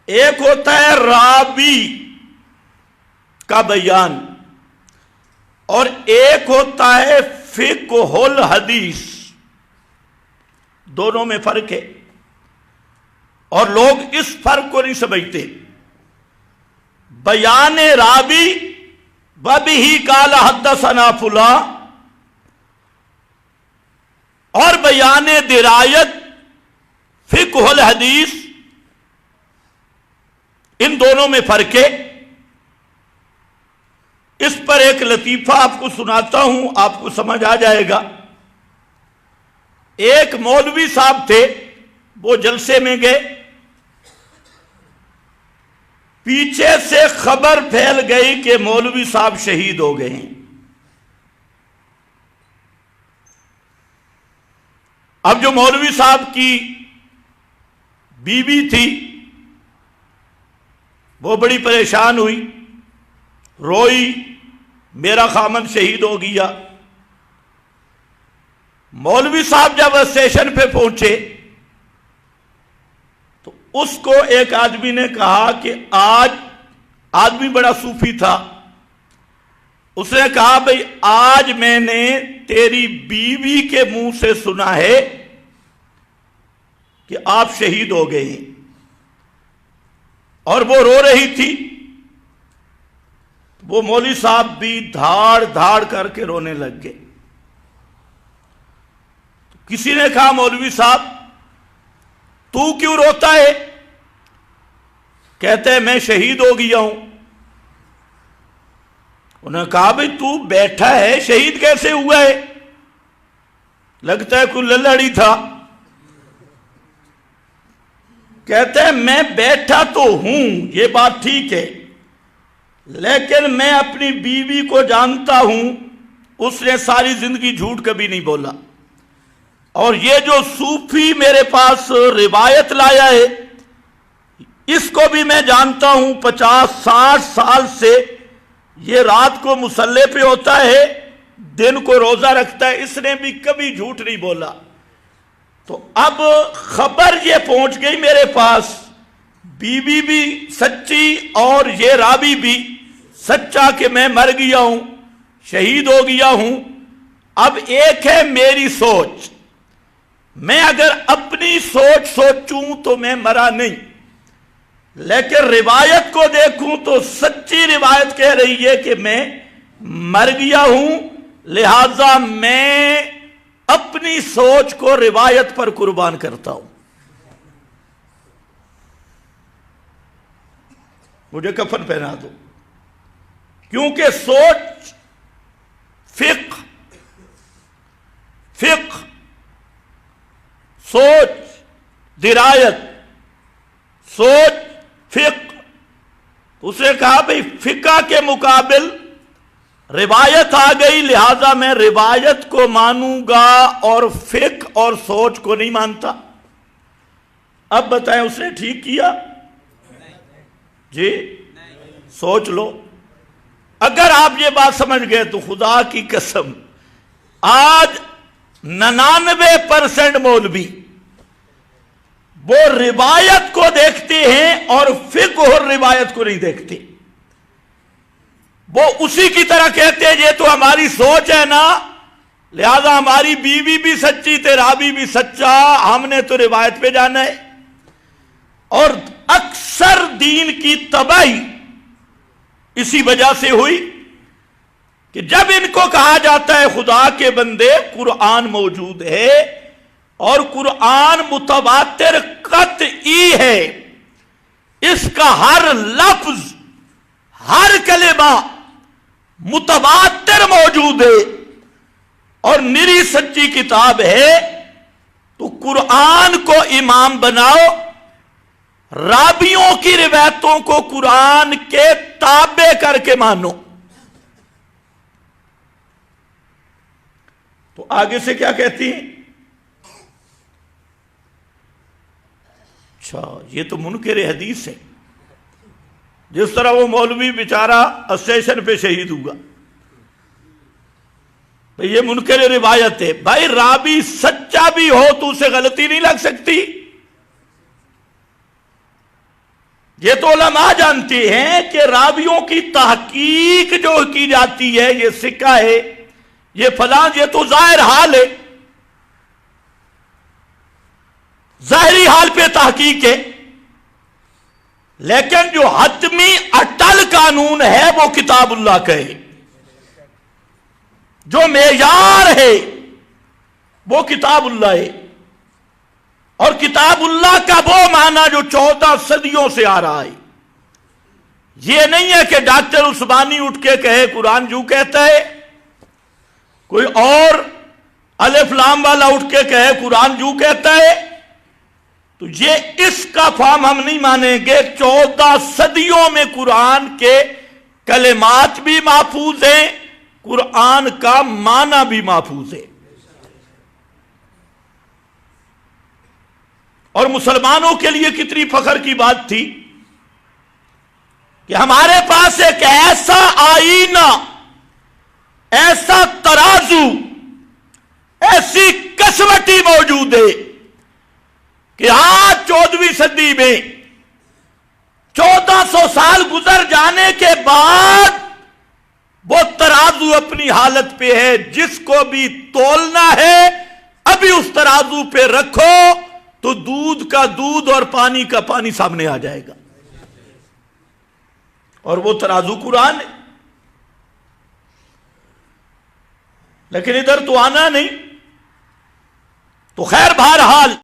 ایک ہوتا ہے راوی کا بیان اور ایک ہوتا ہے فقہ الحدیث، دونوں میں فرق ہے اور لوگ اس فرق کو نہیں سمجھتے۔ بیان راوی وبہ قال حدثنا فلاں اور بیان درایت فقہ الحدیث، ان دونوں میں فرق ہے۔ اس پر ایک لطیفہ آپ کو سناتا ہوں، آپ کو سمجھ آ جائے گا۔ ایک مولوی صاحب تھے، وہ جلسے میں گئے، پیچھے سے خبر پھیل گئی کہ مولوی صاحب شہید ہو گئے ہیں۔ اب جو مولوی صاحب کی بیوی تھی وہ بڑی پریشان ہوئی، روئی، میرا خامند شہید ہو گیا۔ مولوی صاحب جب اسٹیشن پہ پہنچے تو اس کو ایک آدمی نے کہا کہ آدمی بڑا صوفی تھا، اس نے کہا بھئی آج میں نے تیری بیوی کے منہ سے سنا ہے کہ آپ شہید ہو گئے ہیں، اور وہ رو رہی تھی۔ وہ مولوی صاحب بھی دھاڑ دھاڑ کر کے رونے لگ گئے۔ کسی نے کہا مولوی صاحب تو کیوں روتا ہے؟ کہتے ہیں میں شہید ہو گیا ہوں۔ انہوں نے کہا بھئی تو بیٹھا ہے، شہید کیسے ہوا ہے؟ لگتا ہے کوئی للڑی تھا۔ کہتے ہیں میں بیٹھا تو ہوں، یہ بات ٹھیک ہے، لیکن میں اپنی بیوی کو جانتا ہوں، اس نے ساری زندگی جھوٹ کبھی نہیں بولا، اور یہ جو صوفی میرے پاس روایت لایا ہے اس کو بھی میں جانتا ہوں، 50-60 سال سے یہ رات کو مصلے پہ ہوتا ہے، دن کو روزہ رکھتا ہے، اس نے بھی کبھی جھوٹ نہیں بولا۔ تو اب خبر یہ پہنچ گئی میرے پاس، بیوی بھی سچی اور یہ راوی بھی سچا کہ میں مر گیا ہوں، شہید ہو گیا ہوں۔ اب ایک ہے میری سوچ، میں اگر اپنی سوچ سوچوں تو میں مرا نہیں، لیکن روایت کو دیکھوں تو سچی روایت کہہ رہی ہے کہ میں مر گیا ہوں، لہذا میں اپنی سوچ کو روایت پر قربان کرتا ہوں۔ مجھے کفن پہنا دو، کیونکہ سوچ فقہ، سوچ درایت، سوچ فقہ۔ اس نے کہا بھئی فقہ کے مقابل روایت آ گئی، لہذا میں روایت کو مانوں گا اور فقہ اور سوچ کو نہیں مانتا۔ اب بتائیں اس نے ٹھیک کیا؟ جی سوچ لو، اگر آپ یہ بات سمجھ گئے تو خدا کی قسم آج 99% مولوی وہ روایت کو دیکھتے ہیں اور فقہ اور روایت کو نہیں دیکھتے۔ وہ اسی کی طرح کہتے ہیں یہ تو ہماری سوچ ہے نا، لہذا ہماری بیوی بھی سچی تھے، راوی بھی سچا، ہم نے تو روایت پہ جانا ہے۔ اور اکثر دین کی تباہی اسی وجہ سے ہوئی کہ جب ان کو کہا جاتا ہے خدا کے بندے قرآن موجود ہے اور قرآن متواتر قطعی ہے، اس کا ہر لفظ ہر کلمہ متواتر موجود ہے اور نری سچی کتاب ہے، تو قرآن کو امام بناؤ، راویوں کی روایتوں کو قرآن کے تابع کر کے مانو۔ تو آگے سے کیا کہتی ہیں؟ اچھا یہ تو منکر حدیث ہے، جس طرح وہ مولوی بیچارہ اسٹیشن پہ شہید ہوا، بھئی یہ منکر روایت ہے۔ بھائی راوی سچا بھی ہو تو اسے غلطی نہیں لگ سکتی؟ یہ تو علماء جانتے ہیں کہ راویوں کی تحقیق جو کی جاتی ہے، یہ سکہ ہے، یہ فلاں، یہ تو ظاہر حال ہے، ظاہری حال پہ تحقیق ہے، لیکن جو حتمی اٹل قانون ہے وہ کتاب اللہ کا ہے، جو معیار ہے وہ کتاب اللہ ہے، اور کتاب اللہ کا وہ معنی جو 14 صدیوں سے آ رہا ہے۔ یہ نہیں ہے کہ ڈاکٹر عثمانی اٹھ کے کہے قرآن جو کہتا ہے، کوئی اور الف لام والا اٹھ کے کہے قرآن جو کہتا ہے، تو یہ اس کا فہم ہم نہیں مانیں گے۔ 14 صدیوں میں قرآن کے کلمات بھی محفوظ ہیں، قرآن کا معنی بھی محفوظ ہے، اور مسلمانوں کے لیے کتنی فخر کی بات تھی کہ ہمارے پاس ایک ایسا آئینہ، ایسا ترازو، ایسی کسوٹی موجود ہے کہ آج 14ویں صدی میں 1400 سال گزر جانے کے بعد وہ ترازو اپنی حالت پہ ہے، جس کو بھی تولنا ہے ابھی اس ترازو پہ رکھو تو دودھ کا دودھ اور پانی کا پانی سامنے آ جائے گا، اور وہ ترازو قرآن ہے۔ لیکن ادھر تو آنا نہیں، تو خیر بہرحال